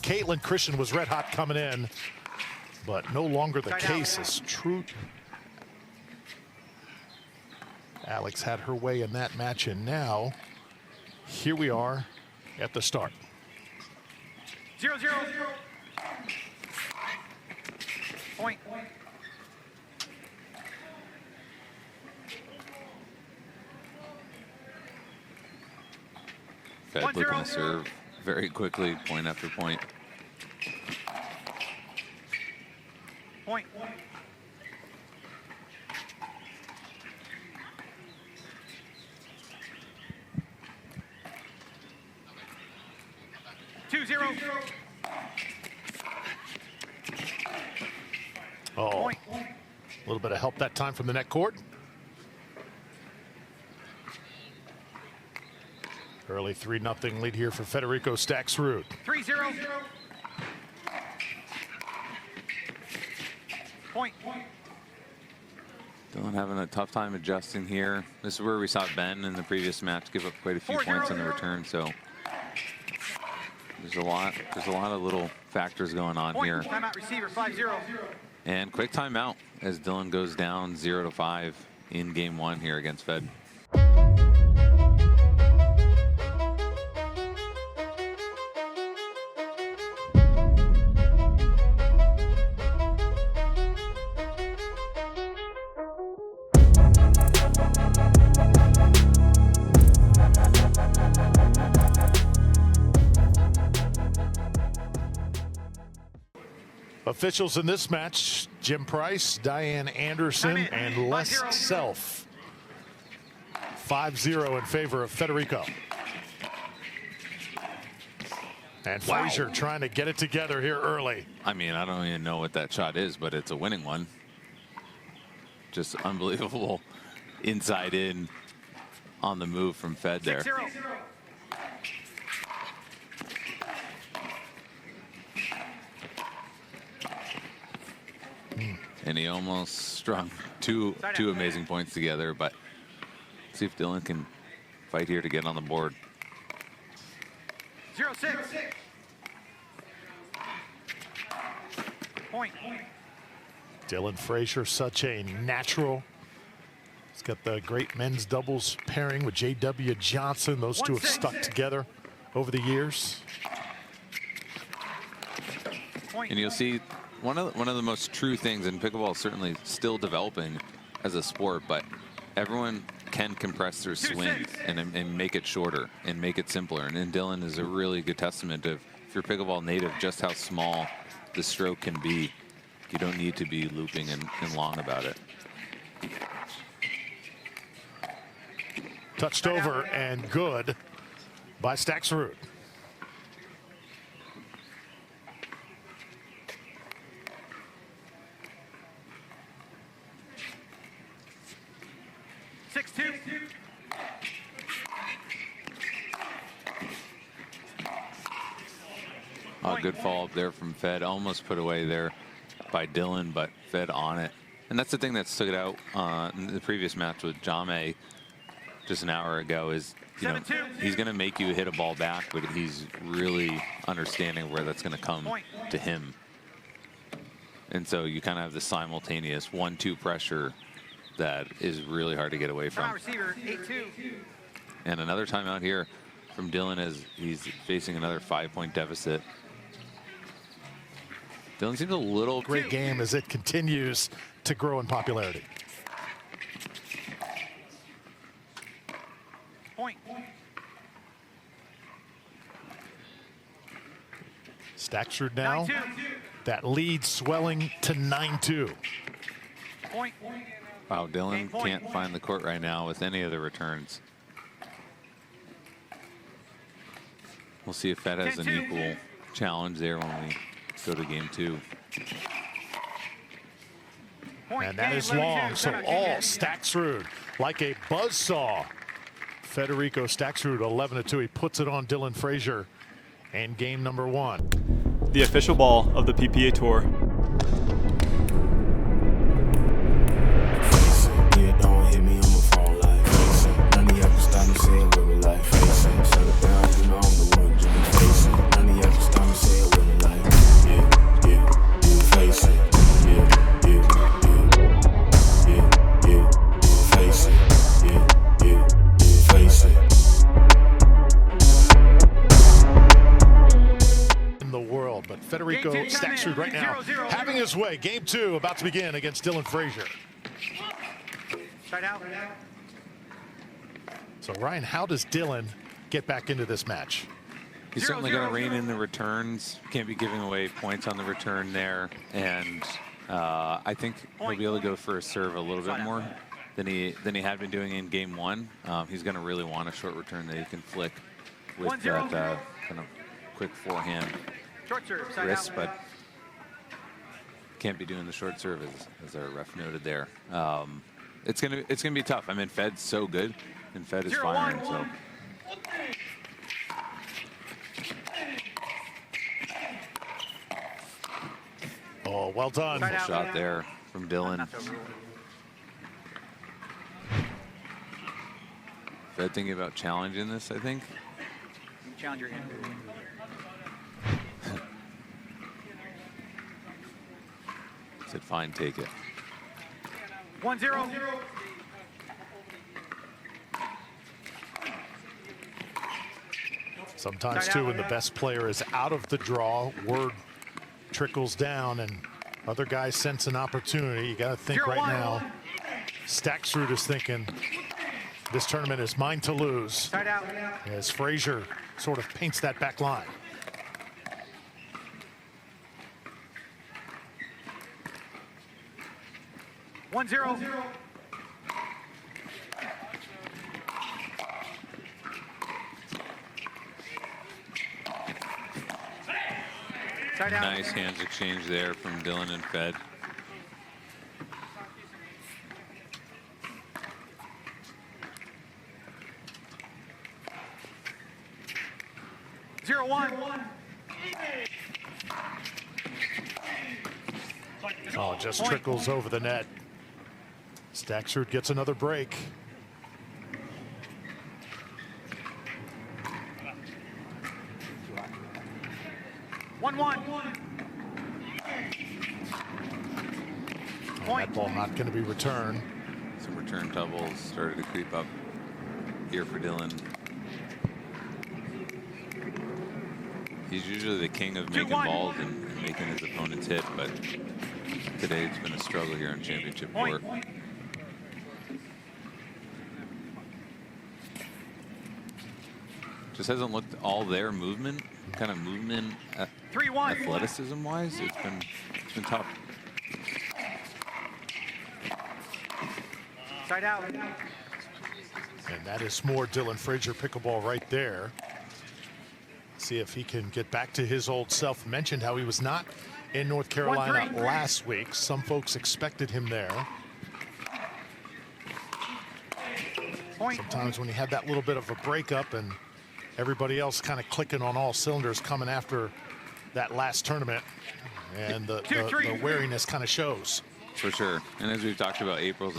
Caitlin Christian was red hot coming in, but no longer the case as True. Alex had her way in that match, and now here we are at the start. 0-0. Point. Fed looking to serve very quickly, point after point. Point. Oh, a little bit of help that time from the net court. Early 3-0 lead here for Federico Staksrud. 3-0. Point. Dylan having a tough time adjusting here. This is where we saw Ben in the previous match give up quite a few points in the return, so there's a lot of little factors going on here. Timeout receiver 5-0. And quick timeout as Dylan goes down 0-5 in game 1 here against Fed. Officials in this match, Jim Price, Diane Anderson, and Les Self. 5-0 in favor of Federico. And Frazier trying to get it together here early. I mean, I don't even know what that shot is, but it's a winning one. Just unbelievable inside in on the move from Fed there. 6-0. And he almost strung two amazing points together, but see if Dylan can fight here to get on the board. 0-6. Point. Dylan Frazier, such a natural. He's got the great men's doubles pairing with J.W. Johnson. Those two have stuck together over the years. And you'll see one of the most true things, and pickleball is certainly still developing as a sport, but everyone can compress their swing and make it shorter and make it simpler. And Dylan is a really good testament of, if you're pickleball native, just how small the stroke can be. You don't need to be looping and long about it. Touched over and good by Staksrud. Good follow-up there from Fed. Almost put away there by Dylan, but Fed on it. And that's the thing that stood out in the previous match with Jame just an hour ago is, you know, he's going to make you hit a ball back, but he's really understanding where that's going to come to him. And so you kind of have the simultaneous 1-2 pressure that is really hard to get away from. And another timeout here from Dylan as he's facing another 5-point deficit. Dylan seems a little great game as it continues to grow in popularity. Point. Staksrud now. That lead swelling to 9-2. Point. Wow, Dylan can't find the court right now with any of the returns. We'll see if Fed has an equal challenge there when we go to game 2. And that is long, so all Staksrud like a buzzsaw. Federico Staksrud 11-2. He puts it on Dylan Frazier in game number 1. The official ball of the PPA Tour. Yeah, don't hit me, I'ma fall like facing. None of y'all can stop me saying what we like facing. Shut it down, you know I'm the one doing facing. None of y'all can stop me saying what we like. But Federico Staksrud right now having his way. Game 2 about to begin against Dylan Frazier. Side out. So Ryan, how does Dylan get back into this match? He's certainly going to rein in the returns. Can't be giving away points on the return there. And I think he'll be able to go for a serve a little bit more than he had been doing in game 1. He's going to really want a short return that he can flick with that kind of quick forehand Short serve, side wrist, out. but can't be doing the short serve as our ref noted there. It's gonna be tough. I mean, Fed's so good, and Fed is firing. So. Oh, well done. Side out. Shot there from Dylan. Fed thinking about challenging this, I think. Challenge your hand. Said fine, take it. 1-0. Sometimes, too, when the best player is out of the draw, word trickles down and other guys sense an opportunity. You got to think right now, Staksrud is thinking, this tournament is mine to lose. Side out. As Frazier sort of paints that back line. One zero. Side out. Nice hands exchange there from Dylan and Fed. Zero one. Oh, just trickles over the net. Staksrud gets another break. One. That ball not going to be returned. Some return doubles started to creep up here for Dylan. He's usually the king of making balls and making his opponents hit, but today it's been a struggle here on championship court. Just hasn't looked all there movement, kind of movement, 3-1. athleticism-wise. It's been tough. Side out. And that is more Dylan Frazier pickleball right there. See if he can get back to his old self. Mentioned how he was not in North Carolina last week. Some folks expected him there. Sometimes when you have that little bit of a breakup and everybody else kind of clicking on all cylinders coming after that last tournament, and the wariness kind of shows. For sure. And as we've talked about, April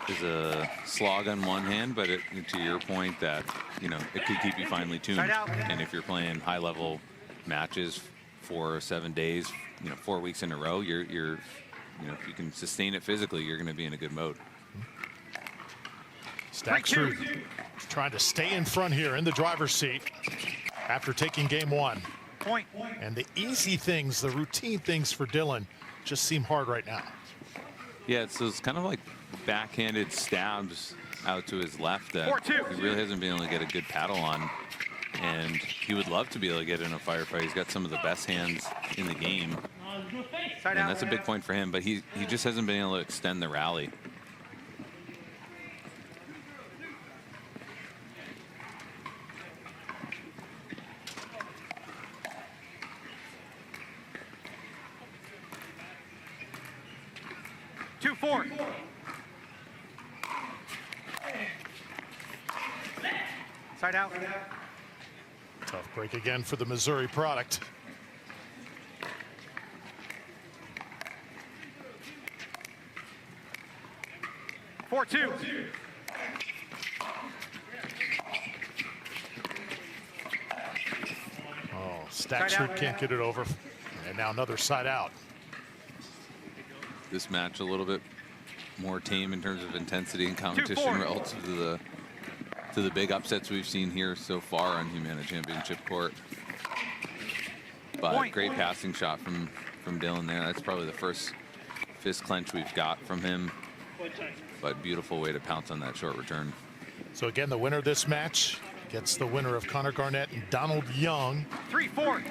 is a slog on one hand, but to your point that, you know, it could keep you finely tuned. And if you're playing high level matches for 7 days, 4 weeks in a row, you're if you can sustain it physically, you're going to be in a good mode. Staksrud trying to stay in front here in the driver's seat after taking game 1. Point. And the easy things, the routine things for Dylan just seem hard right now. Yeah, so it's kind of like backhanded stabs out to his left that 4-2. he really hasn't been able to get a good paddle on. And he would love to be able to get in a firefight. He's got some of the best hands in the game. Side And out. that's a big point for him, but he just hasn't been able to extend the rally. Two, 4. Side out. Tough break again for the Missouri product. Four, 2. Oh, Staksrud can't get it over. And now another side out. This match a little bit more tame in terms of intensity and competition relative to the big upsets we've seen here so far on Humana Championship Court. But great passing shot from Dylan there. That's probably the first fist clench we've got from him. But beautiful way to pounce on that short return. So again, the winner of this match gets the winner of Connor Garnett and Donald Young. 3-4.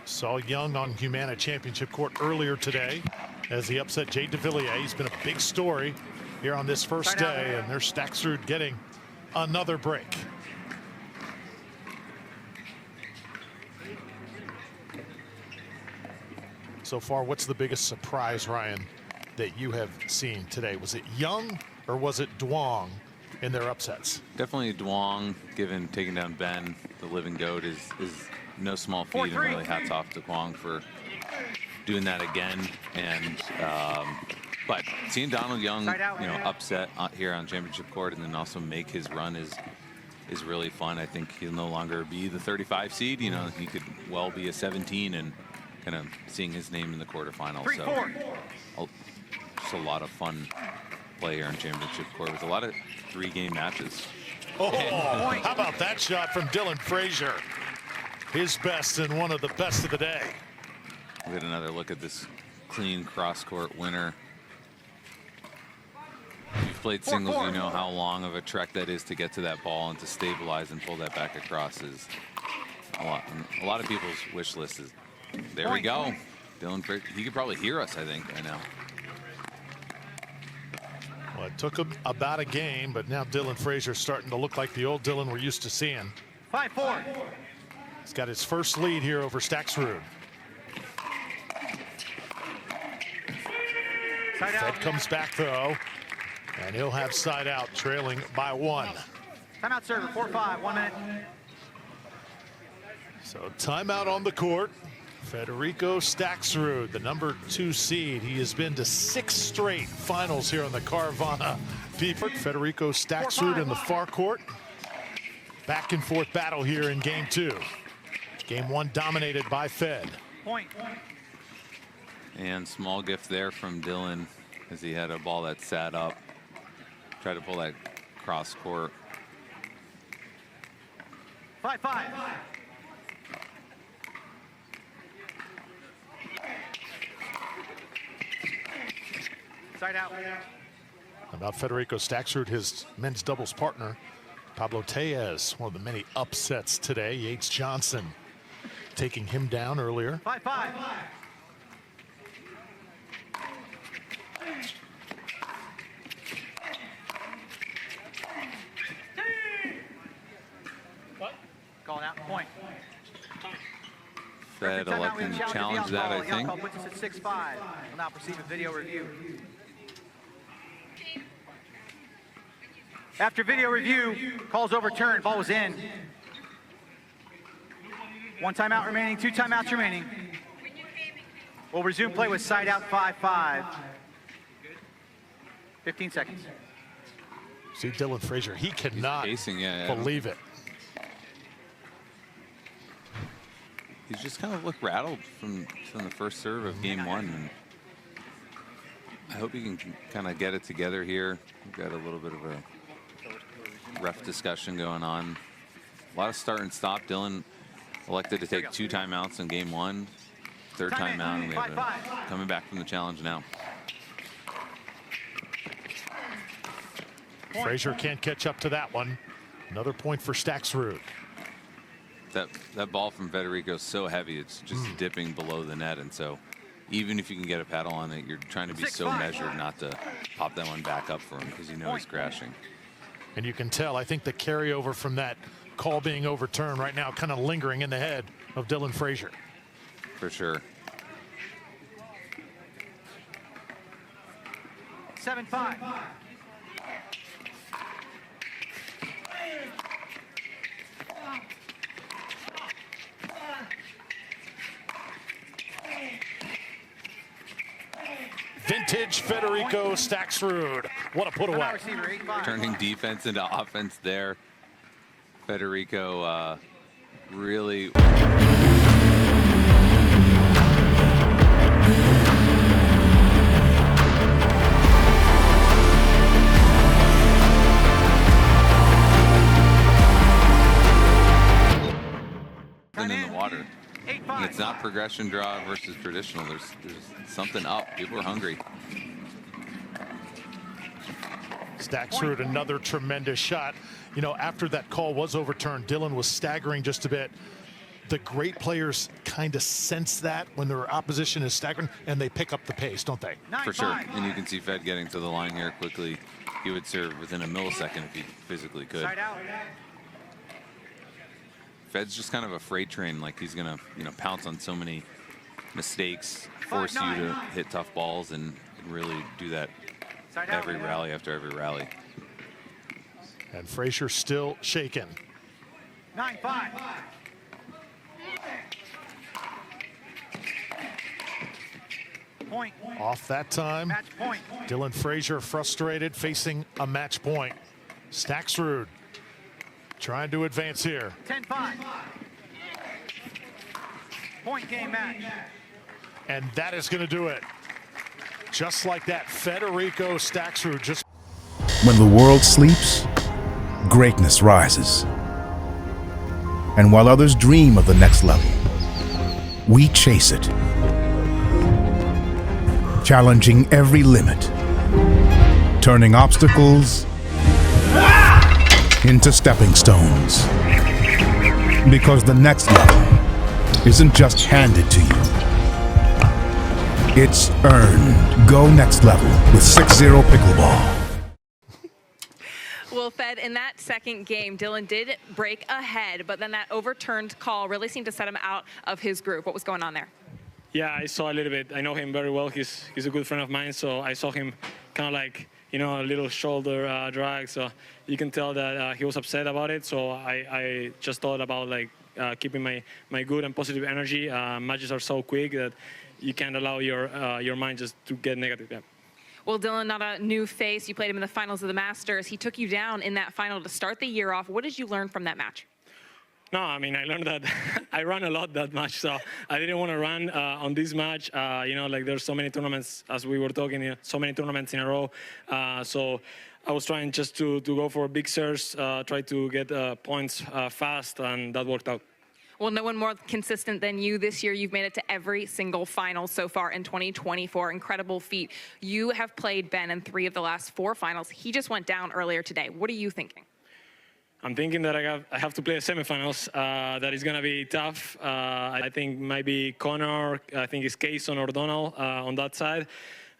Saw Young on Humana Championship Court earlier today as he upset Jay DeVilliers. He's been a big story here on this first day, and there's Staksrud getting another break. So far, what's the biggest surprise, Ryan, that you have seen today? Was it Young or was it Duong in their upsets? Definitely Duong, taking down Ben, the living goat, is no small feat, and really hats off to Duong for doing that again. And but seeing Donald Young, upset here on championship court and then also make his run is really fun. I think he'll no longer be the 35 seed. He could well be a 17 and kind of seeing his name in the quarterfinals. So just a lot of fun play here in championship court with a lot of 3-game matches. Oh, how about that shot from Dylan Frazier? His best and one of the best of the day. We'll get another look at this clean cross-court winner. If you've played singles, you know how long of a trek that is to get to that ball and to stabilize and pull that back across is a lot of people's wish list is. There we go. Dylan Frazier, he could probably hear us, I think, right now. Well, it took him about a game, but now Dylan Frazier's starting to look like the old Dylan we're used to seeing. 5-4. He's got his first lead here over Staksrud. Fed comes back, though, and he'll have side out, trailing by 1. Timeout server, 4-5, 1 minute. So timeout on the court. Federico Staksrud, the number 2 seed. He has been to 6 straight finals here on the Carvana. Federico Staksrud in the far court. Back and forth battle here in game 2. Game 1 dominated by Fed. Point. And small gift there from Dylan as he had a ball that sat up. Tried to pull that cross court. 5-5. Side out. About Federico Staksrud, his men's doubles partner, Pablo Tellez, one of the many upsets today. Yates Johnson taking him down earlier. 5-5. Calling out point. Fed electing to challenge that, I think. Puts us at 6-5. Will now proceed with video review. After video review, call's overturned. Ball was in. 1 timeout remaining, 2 timeouts remaining. We'll resume play with side out 5-5. 15 seconds. See Dylan Frazier, he cannot believe it. He's just kind of looked rattled from the first serve of game 1. And I hope he can kind of get it together here. We've got a little bit of a ref discussion going on. A lot of start and stop. Dylan elected to take 2 timeouts in game 1. 3rd timeout, and we have coming back from the challenge now. Frazier can't catch up to that one. Another point for Staksrud. That ball from Federico is so heavy, it's just dipping below the net, and so even if you can get a paddle on it, you're trying to be so measured not to pop that one back up for him because you know he's crashing. And you can tell, I think the carryover from that call being overturned right now kind of lingering in the head of Dylan Frazier. For sure. 7-5. Vintage Federico Staksrud. What a put away. Turning defense into offense there. Federico really. In the water. And it's not progression draw versus traditional. There's something up. People are hungry. Staksrud, another tremendous shot. You know, after that call was overturned, Dylan was staggering just a bit. The great players kind of sense that when their opposition is staggering, and they pick up the pace, don't they? For sure. And you can see Fed getting to the line here quickly. He would serve within a millisecond if he physically could. Side out. Fed's just kind of a freight train. Like, he's gonna, you know, pounce on so many mistakes, force you to hit tough balls, and really do that every rally after every rally. And Frazier still shaken. 9-5. Point. Off that time. Match point. Dylan Frazier frustrated, facing a match point. Staksrud trying to advance here. 10-5. Point game match. And that is going to do it. Just like that, Federico Staksrud just... When the world sleeps, greatness rises. And while others dream of the next level, we chase it. Challenging every limit, turning obstacles into stepping stones. Because the next level isn't just handed to you, it's earned. Go next level with 6-0 Pickleball. Well, Fed, in that second game, Dylan did break ahead, but then that overturned call really seemed to set him out of his group. What was going on there? Yeah, I saw a little bit. I know him very well. He's a good friend of mine, so I saw him kind of like, you know, a little shoulder drag. So you can tell that he was upset about it. So I just thought about like keeping my good and positive energy. Matches are so quick that you can't allow your mind just to get negative. Yeah. Well, Dylan, not a new face. You played him in the finals of the Masters. He took you down in that final to start the year off. What did you learn from that match? No, I mean, I learned that I ran a lot that match, so I didn't want to run on this match. You know, like there's so many tournaments, as we were talking, you know, so many tournaments in a row. So I was trying just to go for big serves, try to get points fast, and that worked out. Well, no one more consistent than you this year. You've made it to every single final so far in 2024. Incredible feat. You have played Ben in 3 of the last 4 finals. He just went down earlier today. What are you thinking? I'm thinking that I have to play the semifinals. That is going to be tough. I think maybe Connor, I think it's Kayson or Donald on that side.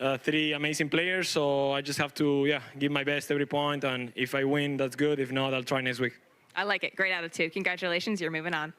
3 amazing players, so I just have to give my best every point, and if I win, that's good. If not, I'll try next week. I like it. Great attitude. Congratulations. You're moving on.